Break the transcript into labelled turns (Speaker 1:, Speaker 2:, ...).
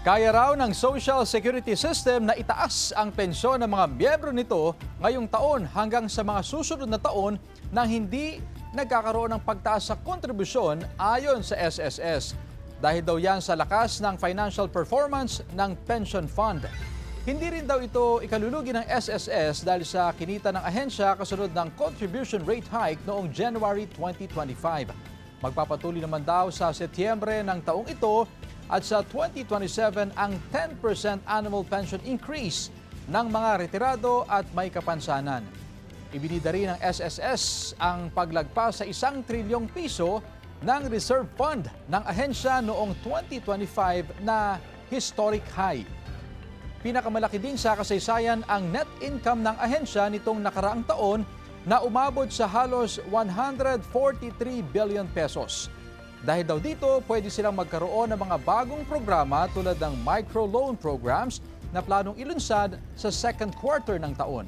Speaker 1: Kaya raw ng Social Security System na itaas ang pensyon ng mga miyembro nito ngayong taon hanggang sa mga susunod na taon nang hindi nagkakaroon ng pagtaas sa kontribusyon ayon sa SSS. Dahil daw yan sa lakas ng financial performance ng pension fund. Hindi rin daw ito ikalulugi ng SSS dahil sa kinita ng ahensya kasunod ng contribution rate hike noong January 2025. Magpapatuloy naman daw sa Setyembre ng taong ito at sa 2027 ang 10% annual pension increase ng mga retirado at may kapansanan. Ibinida rin ng SSS ang paglagpas sa 1 trilyong piso ng reserve fund ng ahensya noong 2025 na historic high. Pinakamalaki din sa kasaysayan ang net income ng ahensya nitong nakaraang taon na umabot sa halos 143 billion pesos. Dahil daw dito, pwede silang magkaroon ng mga bagong programa tulad ng microloan programs na planong ilunsad sa second quarter ng taon.